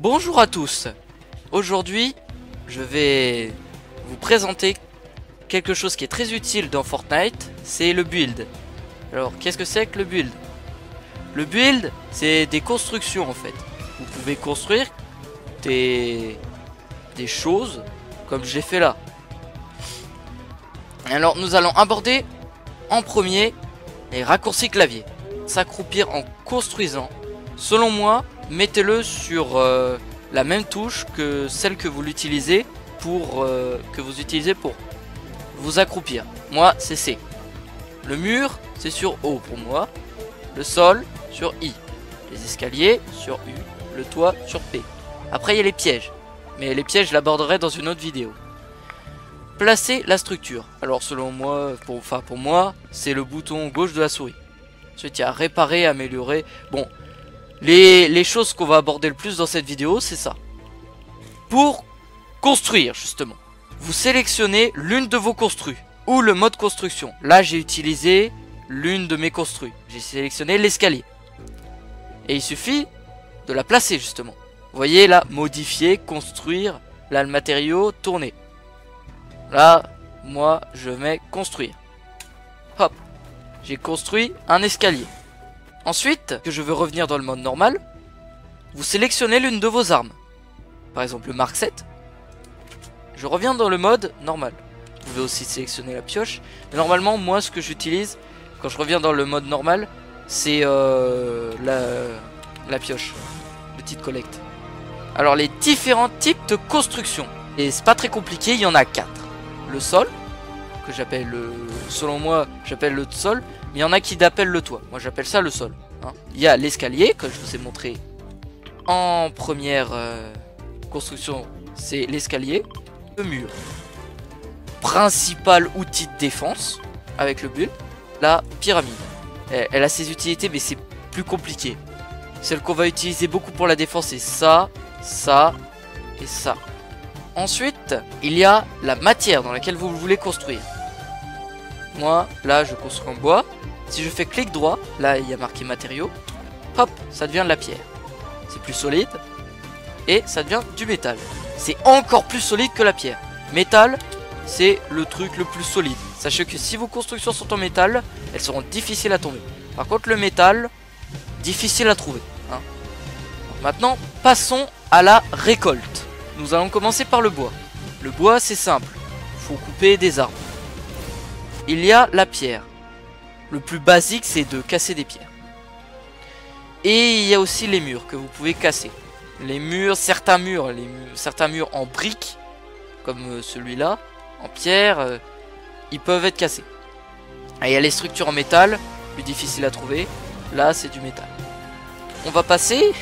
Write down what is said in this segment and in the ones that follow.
Bonjour à tous. Aujourd'hui, je vais vous présenter quelque chose qui est très utile dans Fortnite, c'est le build. Alors, qu'est-ce que c'est que le build? Le build, c'est des constructions en fait. Vous pouvez construire des choses comme j'ai fait là. Alors, nous allons aborder en premier les raccourcis clavier. S'accroupir en construisant. Selon moi, mettez-le sur la même touche que celle que vous utilisez pour vous accroupir. Moi, c'est C. Le mur, c'est sur O pour moi. Le sol, sur I. Les escaliers, sur U. Le toit, sur P. Après, il y a les pièges. Mais les pièges, je l'aborderai dans une autre vidéo. Placer la structure. Alors, selon moi, pour moi, c'est le bouton gauche de la souris. Ensuite, il y a réparer, améliorer. Bon, les choses qu'on va aborder le plus dans cette vidéo, c'est ça. Pour construire, justement, vous sélectionnez l'une de vos construits ou le mode construction. Là, j'ai utilisé l'une de mes construits. J'ai sélectionné l'escalier. Et il suffit de la placer, justement. Vous voyez là, modifier, construire. Là, le matériau, tourner. Là, moi, je mets construire. Hop. J'ai construit un escalier. Ensuite, que je veux revenir dans le mode normal, vous sélectionnez l'une de vos armes. Par exemple le Mark 7. Je reviens dans le mode normal. Vous pouvez aussi sélectionner la pioche. Mais normalement, moi, ce que j'utilise quand je reviens dans le mode normal, c'est la pioche. Le titre collecte. Alors, les différents types de construction. Et c'est pas très compliqué, il y en a 4. Le sol, que j'appelle selon moi, j'appelle le sol. Mais il y en a qui l'appellent le toit. Moi, j'appelle ça le sol. Hein. Il y a l'escalier, que je vous ai montré en première construction, c'est l'escalier. Le mur. Principal outil de défense, avec le build. La pyramide. Elle a ses utilités, mais c'est plus compliqué. Celle qu'on va utiliser beaucoup pour la défense, c'est ça, ça et ça. Ensuite, il y a la matière dans laquelle vous voulez construire. Moi, là, je construis en bois. Si je fais clic droit, là, il y a marqué matériaux. Hop, ça devient de la pierre. C'est plus solide. Et ça devient du métal. C'est encore plus solide que la pierre. Métal, c'est le truc le plus solide. Sachez que si vos constructions sont en métal, elles seront difficiles à tomber. Par contre, le métal, difficile à trouver. Hein. Maintenant, passons à la récolte. Nous allons commencer par le bois. Le bois, c'est simple. Il faut couper des arbres. Il y a la pierre. Le plus basique, c'est de casser des pierres. Et il y a aussi les murs que vous pouvez casser. Les murs, certains murs en briques, comme celui-là, en pierre, ils peuvent être cassés. Et il y a les structures en métal, plus difficiles à trouver. Là, c'est du métal. On va passer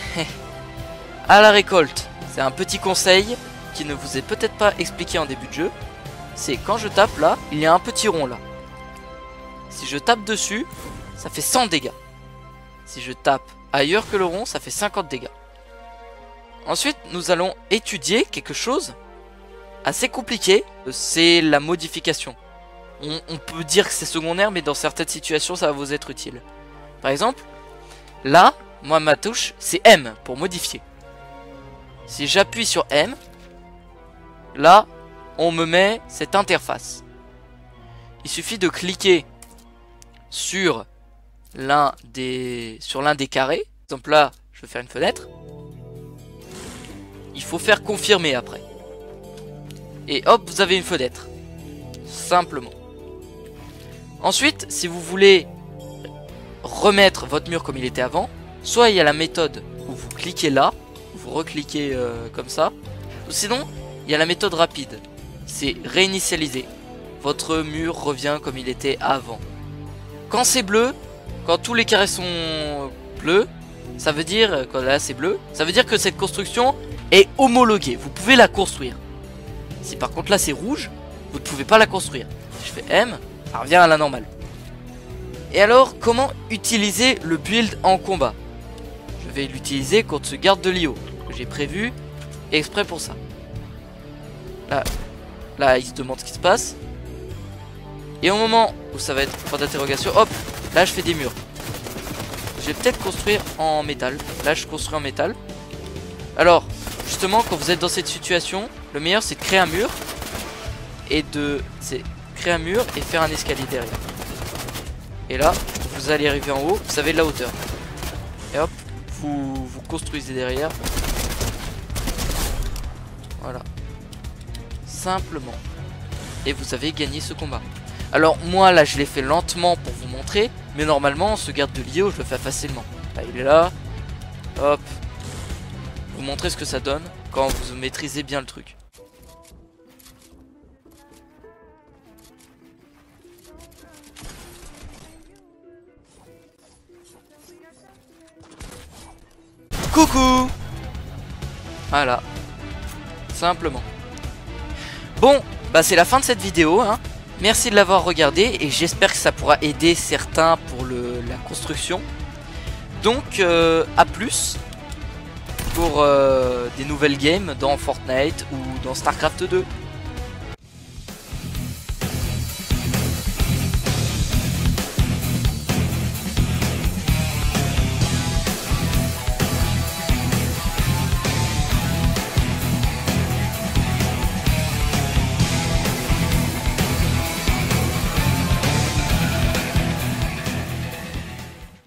à la récolte. C'est un petit conseil qui ne vous est peut-être pas expliqué en début de jeu. C'est quand je tape là, il y a un petit rond là. Si je tape dessus, ça fait 100 dégâts. Si je tape ailleurs que le rond, ça fait 50 dégâts. Ensuite, nous allons étudier quelque chose assez compliqué. C'est la modification. On peut dire que c'est secondaire, mais dans certaines situations, ça va vous être utile. Par exemple, là, moi, ma touche, c'est M pour modifier. Si j'appuie sur M, là, on me met cette interface. Il suffit de cliquer sur l'un des carrés. Par exemple là, je vais faire une fenêtre. Il faut faire confirmer après. Et hop, vous avez une fenêtre. Simplement. Ensuite, si vous voulez remettre votre mur comme il était avant, soit il y a la méthode où vous cliquez là, vous recliquez comme ça. Ou sinon, il y a la méthode rapide. C'est réinitialiser. Votre mur revient comme il était avant. Quand c'est bleu, quand tous les carrés sont bleus, ça veut dire, quand là c'est bleu, ça veut dire que cette construction est homologuée. Vous pouvez la construire. Si par contre là c'est rouge, vous ne pouvez pas la construire. Si je fais M, ça revient à la normale. Et alors, comment utiliser le build en combat? Je vais l'utiliser contre ce garde de Lio, que j'ai prévu exprès pour ça. Là, il se demande ce qui se passe. Et au moment où ça va être point d'interrogation, hop, là je fais des murs. Je vais peut-être construire en métal. Là je construis en métal. Alors, Justement, quand vous êtes dans cette situation, le meilleur c'est de créer un mur. Et créer un mur et faire un escalier derrière. Et là, vous allez arriver en haut, vous avez de la hauteur. Et hop, vous construisez derrière. Voilà. Simplement. Et vous avez gagné ce combat. Alors moi là je l'ai fait lentement pour vous montrer. Mais normalement ce garde de Lio je le fais facilement. Là il est là. Hop. Vous montrez ce que ça donne quand vous maîtrisez bien le truc. Coucou. Voilà. Simplement. Bon, bah c'est la fin de cette vidéo, hein. Merci de l'avoir regardé et j'espère que ça pourra aider certains pour la construction. Donc à plus pour des nouvelles games dans Fortnite ou dans Starcraft 2.